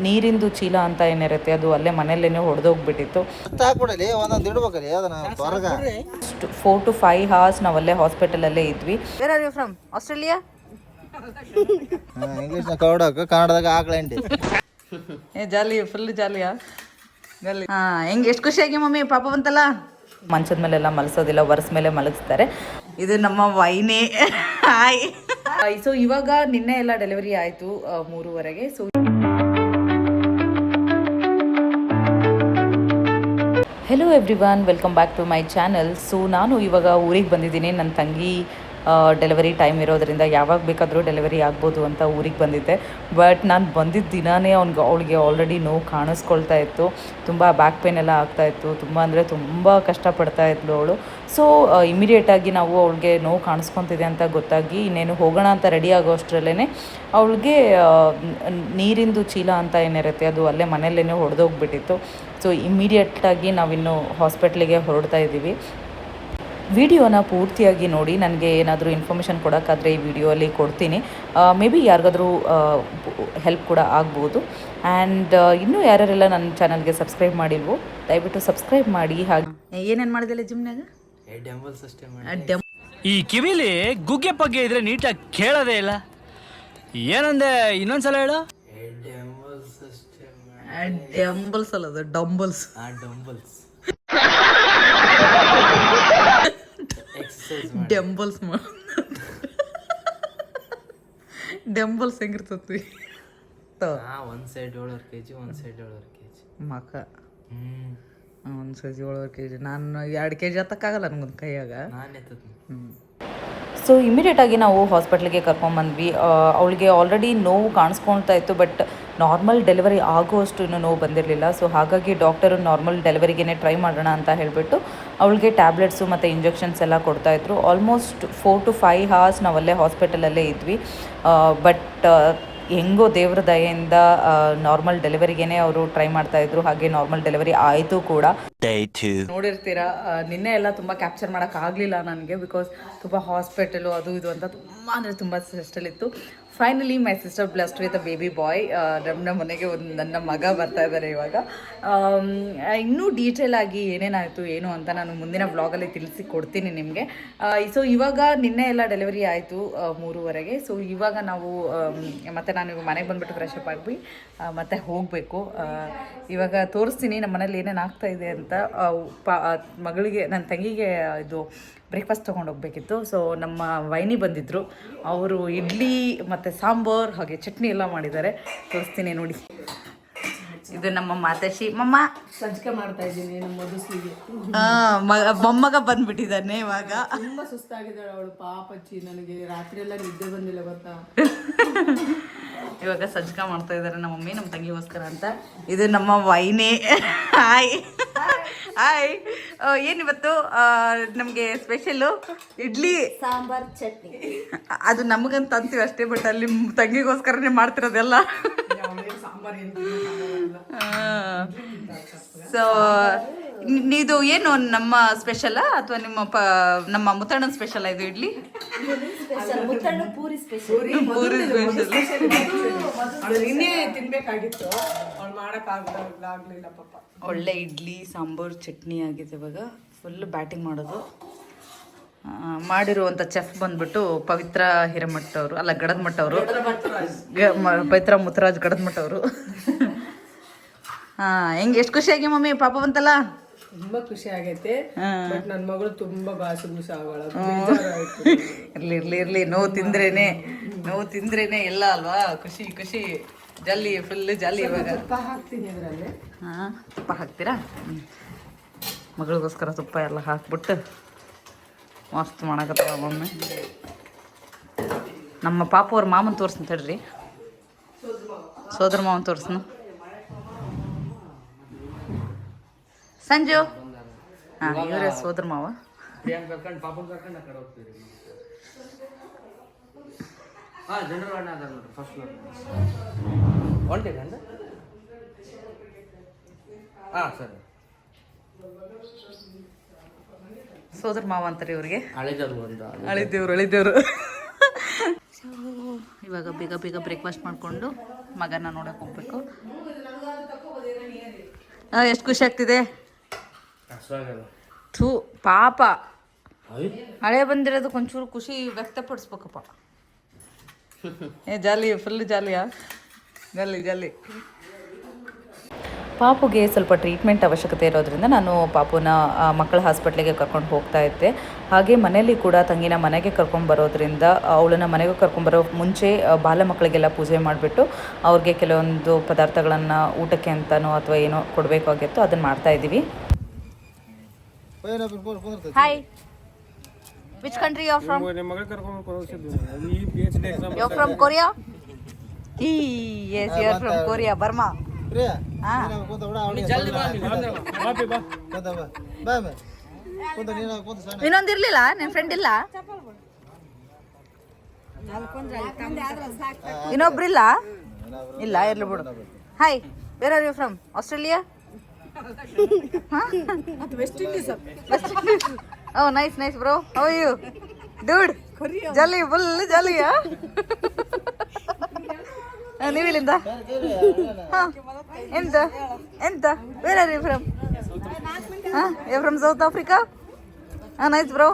ನೀರಿಂದು ಚೀಲ ಅಂತ ಏನಿರುತ್ತೆ ಅದು ಅಲ್ಲೇ ಮನೆಯಲ್ಲೇ ಹೊಡೆದೋಗ್ಬಿಟ್ಟಿತ್ತು. 4 to 5 hours ನಾವಲ್ಲೇ ಹಾಸ್ಪಿಟಲಲ್ಲೇ ಇದ್ವಿ. Where are you from? Australia? English ಕನ್ನಡದಾಗ ಆಕಳಂಡಿ ಜಾಲಿ, ಫುಲ್ ಜಾಲಿಯಾ ಜಾಲಿ. ಹೆಂಗೆ ಎಷ್ಟು ಖುಷಿಯಾಗಿ ಮಮ್ಮಿ ಪಾಪ ಬಂತಲ್ಲ. ಮಂಚದ ಮೇಲೆಲ್ಲ ಮಲಸೋದಿಲ್ಲ, ವರ್ಸ್ ಮೇಲೆ ಮಲಗಿಸ್ತಾರೆ. ಇದು ನಮ್ಮ ವೈನೇ. ಹಾಯ್. ಸೊ ಇವಾಗ ನಿನ್ನೆ ಎಲ್ಲ ಡೆಲಿವರಿ ಆಯಿತು 3:30. So hello everyone, welcome back to my channel. So ನಾನು ಇವಾಗ ಊರಿಗೆ ಬಂದಿದ್ದೀನಿ. ನನ್ನ ತಂಗಿ ಡೆಲಿವರಿ ಟೈಮ್ ಇರೋದರಿಂದ ಯಾವಾಗ ಬೇಕಾದರೂ ಡೆಲಿವರಿ ಆಗ್ಬೋದು ಅಂತ ಊರಿಗೆ ಬಂದಿದ್ದೆ. ಬಟ್ ನಾನು ಬಂದಿದ್ದ ದಿನವೇ ಅವಳಿಗೆ ಆಲ್ರೆಡಿ ನೋವು ಕಾಣಿಸ್ಕೊಳ್ತಾ ಇತ್ತು. ತುಂಬ ಬ್ಯಾಕ್ ಪೇನ್ ಎಲ್ಲ ಆಗ್ತಾಯಿತ್ತು. ತುಂಬ ಅಂದರೆ ತುಂಬ ಕಷ್ಟಪಡ್ತಾ ಇದ್ಲು ಅವಳು. ಸೊ ಇಮಿಡಿಯೇಟಾಗಿ ನಾವು ಅವಳಿಗೆ ನೋವು ಕಾಣಿಸ್ಕೊತಿದೆ ಅಂತ ಗೊತ್ತಾಗಿ ಇನ್ನೇನು ಹೋಗೋಣ ಅಂತ ರೆಡಿ ಆಗೋ ಅಷ್ಟರಲ್ಲೇ ಅವಳಿಗೆ ನೀರಿಂದು ಚೀಲ ಅಂತ ಏನಿರುತ್ತೆ ಅದು ಅಲ್ಲೇ ಮನೆಯಲ್ಲೇ ಹೊಡೆದೋಗ್ಬಿಟ್ಟಿತ್ತು. ಸೊ ಇಮಿಡಿಯೇಟಾಗಿ ನಾವಿನ್ನು ಹಾಸ್ಪಿಟ್ಲಿಗೆ ಹೊರಡ್ತಾ ಇದ್ದೀವಿ. ವಿಡಿಯೋನ ಪೂರ್ತಿಯಾಗಿ ನೋಡಿ. ನನಗೆ ಏನಾದರೂ ಇನ್ಫಾರ್ಮೇಷನ್ ಕೊಡೋಕ್ಕಾದರೆ ಈ ವಿಡಿಯೋಲ್ಲಿ ಕೊಡ್ತೀನಿ. ಮೇ ಬಿ ಯಾರಿಗಾದರೂ ಹೆಲ್ಪ್ ಕೂಡ ಆಗ್ಬೋದು. ಆ್ಯಂಡ್ ಇನ್ನೂ ಯಾರ್ಯಾರೆಲ್ಲ ನನ್ನ ಚಾನಲ್ಗೆ ಸಬ್ಸ್ಕ್ರೈಬ್ ಮಾಡಿಲ್ವೋ ದಯವಿಟ್ಟು ಸಬ್ಸ್ಕ್ರೈಬ್ ಮಾಡಿ. ಹಾಗೆ ಏನೇನು ಮಾಡಿದಿಲ್ಲ ಜಿಮ್ನಾಗ? ಈ ಕಿವಿಲಿ ಗುಗ್ಗೆ ಪಗ್ಗೆ ಇದ್ರೆ ನೀಟಾಗಿ ಕೇಳೋದೇ ಇಲ್ಲ. ಏನಂದೆ ಇನ್ನೊಂದ್ಸಲ ಹೇಳು. ಡಂಬಲ್ಸ್ ಅಲ್ಲ, ಅದು ಡಂಬಲ್ಸ್. ಡೆಂಬಲ್ಸ್ ಡೆಂಬಲ್ಸ್ ಹೆಂಗಿರ್ತತಿ? ಒಂದು ಸೈಡ್ 7 kg, ಒಂದು ಸೈಡ್ 7 kg ಮಕ. ಒಂದು ಸೈಜ್ 7 kg. ನಾನು 2 kg ಹತ್ತಕ್ಕಾಗಲ್ಲ ನನಗೊಂದು ಕೈಯಾಗ. ಸೊ ಇಮಿಡಿಯೇಟಾಗಿ ನಾವು ಹಾಸ್ಪಿಟ್ಲಿಗೆ ಕರ್ಕೊಂಬಂದ್ವಿ. ಅವಳಿಗೆ ಆಲ್ರೆಡಿ ನೋವು ಕಾಣಿಸ್ಕೊಳ್ತಾ ಇತ್ತು, ಬಟ್ ನಾರ್ಮಲ್ ಡೆಲಿವರಿ ಆಗೋಷ್ಟು ಇನ್ನೂ ನೋವು ಬಂದಿರಲಿಲ್ಲ. ಸೊ ಹಾಗಾಗಿ ಡಾಕ್ಟರು ನಾರ್ಮಲ್ ಡೆಲಿವರಿಗೇ ಟ್ರೈ ಮಾಡೋಣ ಅಂತ ಹೇಳಿಬಿಟ್ಟು ಅವಳಿಗೆ ಟ್ಯಾಬ್ಲೆಟ್ಸು ಮತ್ತು ಇಂಜೆಕ್ಷನ್ಸ್ ಎಲ್ಲ ಕೊಡ್ತಾಯಿದ್ರು. ಆಲ್ಮೋಸ್ಟ್ 4 to 5 hours ನಾವಲ್ಲೇ ಹಾಸ್ಪಿಟಲಲ್ಲೇ ಇದ್ವಿ. ಬಟ್ ಹೆಂಗೋ ದೇವ್ರ ದಯೆಯಿಂದ ನಾರ್ಮಲ್ ಡೆಲಿವರಿಗೇ ಅವರು ಟ್ರೈ ಮಾಡ್ತಾಯಿದ್ರು. ಹಾಗೆ ನಾರ್ಮಲ್ ಡೆಲಿವರಿ ಆಯಿತು ಕೂಡ. ನೋಡಿರ್ತೀರಾ, ನಿನ್ನೆ ಎಲ್ಲ ತುಂಬ ಕ್ಯಾಪ್ಚರ್ ಮಾಡೋಕ್ಕಾಗಲಿಲ್ಲ ನನಗೆ, ಬಿಕಾಸ್ ತುಂಬ ಹಾಸ್ಪಿಟಲು ಅದು ಇದು ಅಂತ ತುಂಬ ಅಂದರೆ ತುಂಬ ಸ್ಟ್ರೆಸ್ಸಲ್ಲಿತ್ತು. Finally my sister blessed with a baby boy. ನಮ್ಮ ಮನೆಗೆ ನನ್ನ ಮಗ ಬರ್ತಾ ಇದ್ದಾರೆ ಇವಾಗ. ಇನ್ನೂ ಡೀಟೇಲ್ ಆಗಿ ಏನೇನಾಯಿತು ಏನು ಅಂತ ನಾನು ಮುಂದಿನ ವ್ಲಾಗಲ್ಲಿ ತಿಳಿಸಿ ಕೊಡ್ತೀನಿ ನಿಮಗೆ. ಸೊ ಇವಾಗ ನಿನ್ನೆ ಎಲ್ಲ ಡೆಲಿವರಿ ಆಯಿತು 3:30. ಸೊ ಇವಾಗ ನಾವು ಮತ್ತು ನಾನು ಮನೆಗೆ ಬಂದುಬಿಟ್ಟು ಫ್ರೆಶ್ ಅಪ್ ಆಗಿ ಮತ್ತೆ ಹೋಗಬೇಕು. ಇವಾಗ ತೋರಿಸ್ತೀನಿ ನಮ್ಮ ಮನೇಲಿ ಏನೇನು ಆಗ್ತಾಯಿದೆ ಅಂತ. ಮಗಳಿಗೆ, ನನ್ನ ತಂಗಿಗೆ ಇದು ಬ್ರೇಕ್ಫಾಸ್ಟ್ ತೊಗೊಂಡೋಗ್ಬೇಕಿತ್ತು. ಸೊ ನಮ್ಮ ವೈನಿ ಬಂದಿದ್ದರು. ಅವರು ಇಡ್ಲಿ ಮತ್ತು ಸಾಂಬಾರ್ ಹಾಗೆ ಚಟ್ನಿ ಎಲ್ಲ ಮಾಡಿದ್ದಾರೆ. ತೋರಿಸ್ತೀನಿ ನೋಡಿ. ಇದು ನಮ್ಮ ಮಾತಾಶಿ ಮಮ್ಮ ಸಂಚಿಕೆ ಮಾಡ್ತಾ ಇದ್ದೀನಿ ನಮ್ಮ ಮದುಸ್ಲಿಗೆ. ಮೊಮ್ಮಗ ಬಂದ್ಬಿಟ್ಟಿದ್ದಾನೆ ಇವಾಗ. ತುಂಬ ಸುಸ್ತಾಗಿದ್ದಾಳೆ ಅವಳು ಪಾಪಚ್ಚಿ. ನನಗೆ ರಾತ್ರಿ ಎಲ್ಲ ನಿದ್ದೆ ಬಂದಿಲ್ಲ ಗೊತ್ತಾ. ಇವಾಗ ಸಜ್ಜಕ ಮಾಡ್ತಾ ಇದ್ದಾರೆ ನಮ್ಮ ಮಮ್ಮಿ ನಮ್ಮ ತಂಗಿಗೋಸ್ಕರ ಅಂತ. ಇದು ನಮ್ಮ ವೈನೇ. Hi hi. ಏನಿವತ್ತು ನಮಗೆ ಸ್ಪೆಷಲ್ಲು ಇಡ್ಲಿ ಸಾಂಬಾರ್ ಚಟ್ನಿ. ಅದು ನಮಗಂತ ಅಂತೀವಿ ಅಷ್ಟೇ, ಬಟ್ ಅಲ್ಲಿ ತಂಗಿಗೋಸ್ಕರನೇ ಮಾಡ್ತಿರೋದೆಲ್ಲ. ಸೊ ಇದು ಏನು ನಮ್ಮ ಸ್ಪೆಷಲಾ ಅಥವಾ ನಮ್ಮ ಮುತ್ತಣ್ಣನ ಸ್ಪೆಷಲ್? ಇದು ಇಡ್ಲಿ ಪೂರಿ ಸ್ಪೆಷಲ್. ಇನ್ನೇ ತಿನ್ಬೇಕಾಗಿತ್ತು, ಅವ್ಳು ಮಾಡೋಕ್ಕಾಗಲಿಲ್ಲ ಪಾಪ. ಒಳ್ಳೆ ಇಡ್ಲಿ ಸಾಂಬಾರು ಚಟ್ನಿ ಆಗಿದೆ. ಇವಾಗ ಫುಲ್ ಬ್ಯಾಟಿಂಗ್ ಮಾಡೋದು. ಮಾಡಿರುವಂಥ ಚೆಫ್ ಬಂದ್ಬಿಟ್ಟು ಪವಿತ್ರ ಹಿರೇಮಠ ಅವರು, ಅಲ್ಲ ಗಡದಮಠ ಅವರು, ಪವಿತ್ರ ಮುತ್ತರಾಜ್ ಗಡದಮಠ ಅವರು. ಹೆಂಗೆ ಎಷ್ಟು ಖುಷಿಯಾಗಿ ಮಮ್ಮಿ ಪಾಪ ಬಂತಲ್ಲ? ತುಂಬಾ ಖುಷಿ ಆಗೈತೆ. ಬಟ್ ನನ್ನ ಮಗಳು ತುಂಬಾ ಬಾಸುಗುಸ ಆಗೋಳ. ಇರ್ಲಿ ನೋವು ತಿಂದ್ರೇನೆ ಎಲ್ಲ ಅಲ್ವಾ. ಖುಷಿ ಖುಷಿ ಜಲ್ಲಿ, ಫುಲ್ ಜಾಲಿ. ಇವಾಗ ತುಪ್ಪ ಹಾಕ್ತೀನಿ ಅದರಲ್ಲಿ. ತುಪ್ಪ ಹಾಕ್ತೀರಾ? ಮಗಳಿಗೋಸ್ಕರ ತುಪ್ಪ ಎಲ್ಲ ಹಾಕ್ಬಿಟ್ಟು ಮಸ್ತ್ ಮಾಡಕತ್ತವ ಮಮ್ಮಿ. ನಮ್ಮ ಪಾಪ ಅವ್ರ ಮಾಮನ್ ತೋರಿಸ್ತೀನಿ ತಡ್ರಿ, ಸೋದರ ಮಾವನ್ ತೋರಿಸ್ನು. ಸಂಜು, ಹಾಂ ಇವರೇ ಸೋದರ ಮಾವ. ಸೋದರ ಮಾವ ಅಂತಾರೆ ಇವ್ರಿಗೆ. ಅಳಿದೇವ್ರು. ಇವಾಗ ಬೇಗ ಬ್ರೇಕ್ಫಾಸ್ಟ್ ಮಾಡಿಕೊಂಡು ಮಗನ ನೋಡೋಕೆ ಹೋಗ್ಬೇಕು. ಎಷ್ಟು ಖುಷಿ ಆಗ್ತಿದೆ. ಥೂ ಪಾಪ ಹಳೆ ಬಂದಿರೋದಕ್ಕೆ ಒಂಚೂರು ಖುಷಿ ವ್ಯಕ್ತಪಡಿಸ್ಬೇಕಪ್ಪ. ಜಾಲಿ ಫುಲ್ ಜಾಲಿಯಾ ಜಾಲಿ. ಪಾಪುಗೆ ಸ್ವಲ್ಪ ಟ್ರೀಟ್ಮೆಂಟ್ ಅವಶ್ಯಕತೆ ಇರೋದ್ರಿಂದ ನಾನು ಪಾಪುನ ಮಕ್ಕಳ ಹಾಸ್ಪಿಟ್ಲಿಗೆ ಕರ್ಕೊಂಡು ಹೋಗ್ತಾ ಇದ್ದೆ. ಹಾಗೆ ಮನೆಯಲ್ಲಿ ಕೂಡ ತಂಗಿನ ಮನೆಗೆ ಕರ್ಕೊಂಬರೋದ್ರಿಂದ ಅವಳನ್ನು ಮನೆಗೆ ಕರ್ಕೊಂಬರೋ ಮುಂಚೆ ಬಾಲ ಮಕ್ಕಳಿಗೆಲ್ಲ ಪೂಜೆ ಮಾಡಿಬಿಟ್ಟು ಅವ್ರಿಗೆ ಕೆಲವೊಂದು ಪದಾರ್ಥಗಳನ್ನು ಊಟಕ್ಕೆ ಅಂತನೋ ಅಥವಾ ಏನೋ ಕೊಡಬೇಕಾಗಿತ್ತು, ಅದನ್ನು ಮಾಡ್ತಾಯಿದ್ದೀವಿ. Hi, which country you are from? You are from Korea? Yes, you are from Korea, Burma. ಇನ್ನೊಂದಿರ್ಲಿಲ್ಲ ನಿನ್ ಫ್ರೆಂಡ್ ಇಲ್ಲ? ಇನ್ನೊಬ್ರಿಲ್ಲ? ಇಲ್ಲ, ಇರ್ಲಿ ಬಿಡು. Hi, where are you from? Australia? West Indies. Oh, nice bro. How are you? Dude, jolly, full jolly, huh? ನೀವಿಲ್ಲಿಂದ? ಎಂತ? Where are you from? You from South Africa? Nice bro.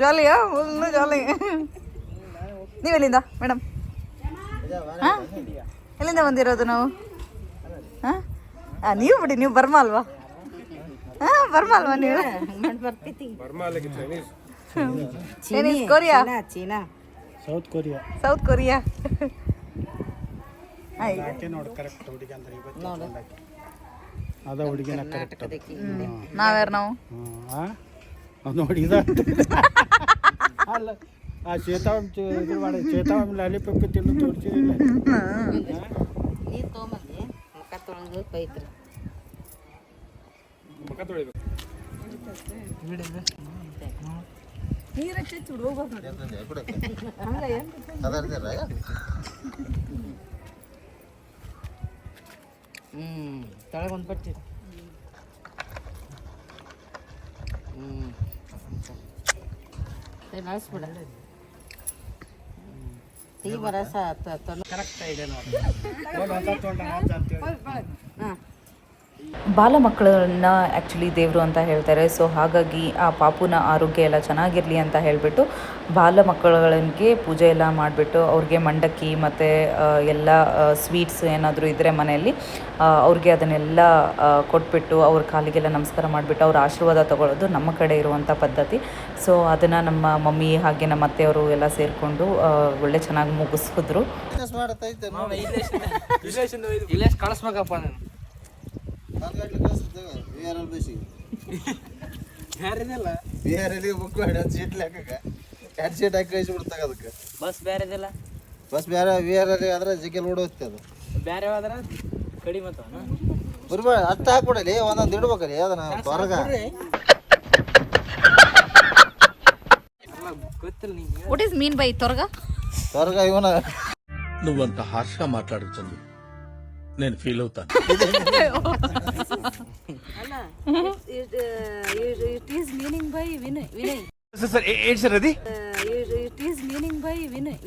Jolly, huh? Full jolly. ನೀವೆಲ್ಲಿಂದ madam? ಎಲ್ಲಿಂದ ಬಂದಿರೋದು ನಾವು? ನೀವು ಬಿಡಿ, ನೀವು Burma ಅಲ್ವಾ? Burma ಅಲ್ವಾ ನೀವು? Chinese, Korea, South Korea. ನಾವ್ಯಾರು ನಾವು? ಲಾಲಿಪಾಪ್ ತಿನ್ನು ತೋರಿಸಿಲ್ಲ. ತಳಗ ಒಂದು ಪಟ್ಟಿ. ನಡೆಸ್ಬಿಡ ಟೀ ಬರಸ ಕರೆಕ್ಟ್ ಇದೆ ನೋಡಿ. ಬಾಲ ಮಕ್ಕಳನ್ನ ಆ್ಯಕ್ಚುಲಿ ದೇವರು ಅಂತ ಹೇಳ್ತಾರೆ. ಸೊ ಹಾಗಾಗಿ ಆ ಪಾಪುನ ಆರೋಗ್ಯ ಎಲ್ಲ ಚೆನ್ನಾಗಿರಲಿ ಅಂತ ಹೇಳಿಬಿಟ್ಟು ಬಾಲ ಮಕ್ಕಳಿಗೆ ಪೂಜೆ ಎಲ್ಲ ಮಾಡಿಬಿಟ್ಟು ಅವ್ರಿಗೆ ಮಂಡಕ್ಕಿ ಮತ್ತು ಎಲ್ಲ ಸ್ವೀಟ್ಸ್ ಏನಾದರೂ ಇದ್ದರೆ ಮನೆಯಲ್ಲಿ ಅವ್ರಿಗೆ ಅದನ್ನೆಲ್ಲ ಕೊಟ್ಬಿಟ್ಟು ಅವ್ರ ಕಾಲಿಗೆಲ್ಲ ನಮಸ್ಕಾರ ಮಾಡಿಬಿಟ್ಟು ಅವ್ರ ಆಶೀರ್ವಾದ ತೊಗೊಳ್ಳೋದು ನಮ್ಮ ಕಡೆ ಇರುವಂಥ ಪದ್ಧತಿ. ಸೊ ಅದನ್ನು ನಮ್ಮ ಮಮ್ಮಿ ಹಾಗೆ ನಮ್ಮ ಅತ್ತೆಯವರು ಎಲ್ಲ ಸೇರಿಕೊಂಡು ಒಳ್ಳೆ ಚೆನ್ನಾಗಿ ಮುಗಿಸಿದ್ರು. ಇಲ್ಲೇ ಕಳಿಸ್ಬೇಕಪ್ಪ ನಾನು. ಬಸ್ ಬೇರೆದಿಲ್ಲ, ಬಸ್ ಬೇರೆ ಬೇರೆ ಆದ್ರೆ ಜಿಗ್ಗೆಲ್ ಓಡೋಗುತ್ತೆ ಅದು. ಬೇರೆ ಆದ್ರೆ ಕಡಿಮೆ ಬರ್ಬೇಡ, ಅಷ್ಟ ಹಾಕ್ಬಿಡಲಿ, ಒಂದೊಂದು ಇಡ್ಬೇಕಲ್ಲಿ ಅದನ್ನ ಹೊರಗ. ಗೊತ್ತಿಲ್ಲ ನಿಂಗೆ. ವಾಟ್ ಈಸ್ ಮೀನ್ ಬೈ ತೊರಗ? ತ್ವರಗ ಇವನ నువ్వంత హార్ష్గా మాట్లాడకు చందు, నేను ఫీల్ అవుతాను. It is meaning by Vinay. Sir ಏನು ಸರ್ ಅದು? It is meaning by Vinay.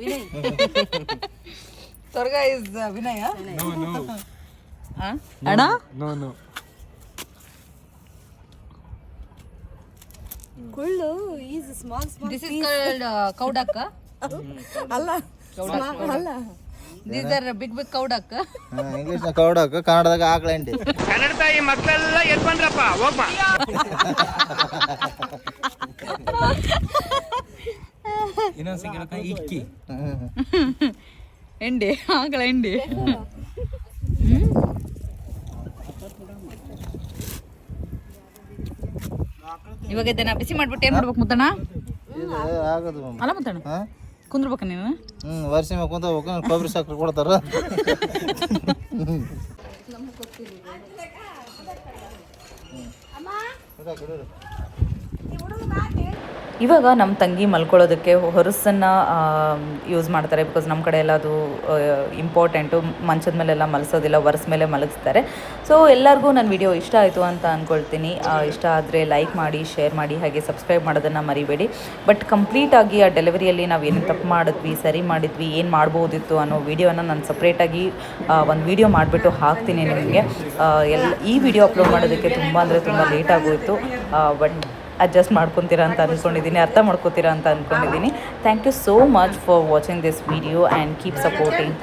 Torga is Vinay, huh? No. Anna? No. Kullu is small. This is called cow duck. Allah. ಅಲ್ಲ, These are big cow duck. ಇಂಗ್ಲೀಷ್ನ ಕೌಡಕ್, ಕನ್ನಡದಾಗ ಆಕಳ ಹಿಂಡಿ. ಕನ್ನಡ ತಾಯಿ ಮಕ್ಕಳೆಲ್ಲ ಎಲ್ಲಿ ಬಂದ್ರಪ್ಪ, ಹೋಗ್ಬಾ. ಇನ್ನೊಂದು ಸಿಂಗ್ ಇಕ್ಕಿ ಎಂಡಿ, ಆಕಳ ಎಂಡಿ. ಇವಾಗ ಇದನ್ನ ಬಿಸಿ ಮಾಡ್ಬಿಟ್ಟು ಏನ್ ಮಾಡ್ಬೇಕು ಮುತ್ತಣ್ಣ? ಆಗದು ಅಲ್ಲ ಮುತ್ತಣ್ಣ, ಕುಂದ್ರಬೇಕ ನೀನು? ವರ್ಷ ಮೇಲೆ ಕುಂತ ಹೋಗ್ಬೇಕು, ಕೊಬ್ಬರಿ ಸಕ್ಕರೆ ಕೊಡ್ತಾರ. ಇವಾಗ ನಮ್ಮ ತಂಗಿ ಮಲ್ಕೊಳ್ಳೋದಕ್ಕೆ ಹೊರಸನ್ನು ಯೂಸ್ ಮಾಡ್ತಾರೆ. ಬಿಕಾಸ್ ನಮ್ಮ ಕಡೆ ಎಲ್ಲ ಅದು ಇಂಪಾರ್ಟೆಂಟು, ಮಂಚದ ಮೇಲೆಲ್ಲ ಮಲಸೋದಿಲ್ಲ, ಒರ್ಸ್ ಮೇಲೆ ಮಲಗಿಸ್ತಾರೆ. ಸೊ ಎಲ್ಲರಿಗೂ ನನ್ನ ವಿಡಿಯೋ ಇಷ್ಟ ಆಯಿತು ಅಂತ ಅಂದ್ಕೊಳ್ತೀನಿ. ಇಷ್ಟ ಆದರೆ ಲೈಕ್ ಮಾಡಿ, ಶೇರ್ ಮಾಡಿ, ಹಾಗೆ ಸಬ್ಸ್ಕ್ರೈಬ್ ಮಾಡೋದನ್ನು ಮರಿಬೇಡಿ. ಬಟ್ ಕಂಪ್ಲೀಟಾಗಿ ಆ ಡೆಲಿವರಿಯಲ್ಲಿ ನಾವು ಏನೇನು ತಪ್ಪು ಮಾಡಿದ್ವಿ, ಸರಿ ಮಾಡಿದ್ವಿ, ಏನು ಮಾಡ್ಬೋದಿತ್ತು ಅನ್ನೋ ವಿಡಿಯೋನ ನಾನು ಸಪ್ರೇಟಾಗಿ ಒಂದು ವಿಡಿಯೋ ಮಾಡಿಬಿಟ್ಟು ಹಾಕ್ತೀನಿ ನಿಮಗೆ. ಈ ವಿಡಿಯೋ ಅಪ್ಲೋಡ್ ಮಾಡೋದಕ್ಕೆ ತುಂಬ ಅಂದರೆ ತುಂಬ ಲೇಟ್ ಆಗೋಯಿತು. ಬಟ್ ಅಡ್ಜಸ್ಟ್ ಮಾಡ್ಕೊತೀರಾ ಅಂತ ಅಂದ್ಕೊಂಡಿದ್ದೀನಿ, ಅರ್ಥ ಮಾಡ್ಕೊತೀರಾ ಅಂತ ಅಂದ್ಕೊಂಡಿದ್ದೀನಿ. Thank you so much for watching this video and keep supporting.